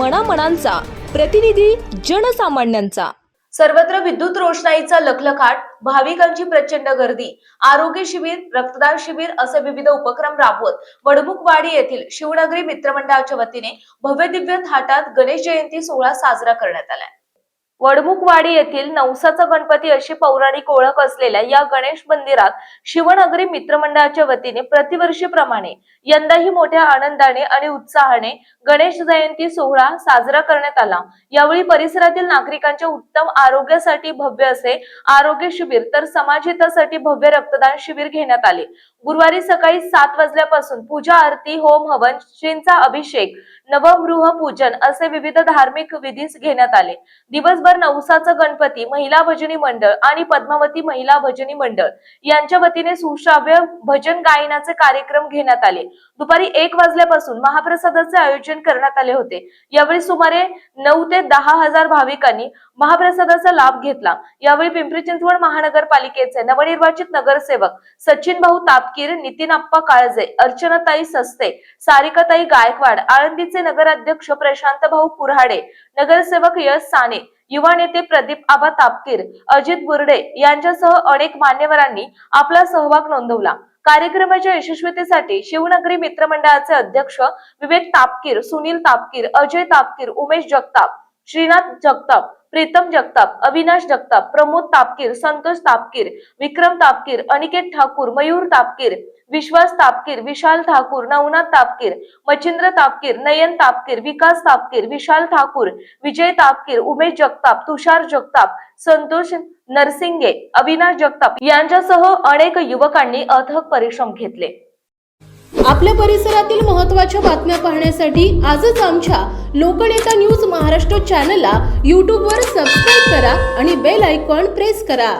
मनामनांचा प्रतिनिधी जनसामान्यांचा। सर्वत्र विद्युत रोषणाईचा लखलखाट, भाविकांची प्रचंड गर्दी, आरोग्य शिबिर, रक्तदान शिबिर असे विविध उपक्रम राबवत वडमुखवाडी येथील शिवनगरी मित्रमंडळाच्या वतीने भव्य दिव्य थाटात गणेश जयंती सोहळा साजरा करण्यात आला। वडमुखवाडी येथील नवसाचा गणपती अशी पौराणिक ओळख असलेल्या या गणेश मंदिरात शिवनगरी मित्रमंडळाच्या वतीने प्रतिवर्षीप्रमाणे यंदाही मोठ्या आनंदाने आणि उत्साहाने गणेश जयंती सोहळा साजरा करण्यात आला। यावेळी परिसरातील नागरिकांच्या उत्तम आरोग्यासाठी भव्य असे आरोग्य शिबिर तर समाजहितासाठी भव्य रक्तदान शिबिर घेण्यात आले। गुरुवारी सकाळी 7 वाजल्यापासून पूजा आरती, होम हवन, श्रींचा अभिषेक, नवगृह पूजन असे विविध धार्मिक विधी घेण्यात आले। दिवसभर नवसाचा गणपती महिला भजनी मंडळ आणि पद्मावती महिला भजनी मंडळ यांच्या वतीने सुश्राव्य भजन गायनाचे कार्यक्रम घेण्यात आले। दुपारी 1 वाजल्यापासून महाप्रसादाचे आयोजन करण्यात आले होते। यावेळी सुमारे 9 ते 10 हजार भाविकांनी महाप्रसादाचा लाभ घेतला। यावेळी पिंपरी चिंचवड महानगरपालिकेचे नवनिर्वाचित नगरसेवक सचिन भाऊ तापकीर, नितीन आप्पा काळजे, अर्चनाताई सस्ते, सारिकाताई गायकवाड, आळंदीचे नगराध्यक्ष प्रशांत भाऊ कुऱ्हाडे, नगरसेवक यश साने, युवा नेते प्रदीप आबा तापकीर, अजित बुर्डे यांच्यासह अनेक मान्यवरांनी आपला सहभाग नोंदवला। कार्यक्रमाच्या यशस्वीतेसाठी शिवनगरी मित्रमंडळाचे अध्यक्ष विवेक तापकीर, सुनील तापकीर, अजय तापकीर, उमेश जगताप, श्रीनाथ जगताप, प्रीतम जगताप, अविनाश जगताप, प्रमोद तापकीर, संतोष तापकीर, विक्रम तापकीर, अनिकेत ठाकूर, मयूर तापकीर, विश्वास तापकीर, विशाल ठाकूर, नवनाथ तापकीर, मच्छिंद्र तापकीर, नयन तापकीर, विकास तापकीर, विशाल ठाकूर, विजय तापकीर, उमेश जगताप, तुषार जगताप, संतोष नरसिंगे, अविनाश जगताप यांच्यासह अनेक युवकांनी अथक परिश्रम घेतले। आपल्या परिसरातील महत्त्वाच्या बातम्या पाहण्यासाठी आजच आमच्या लोकनेता न्यूज महाराष्ट्र चॅनलला YouTube वर सबस्क्राईब करा आणि बेल आयकॉन प्रेस करा।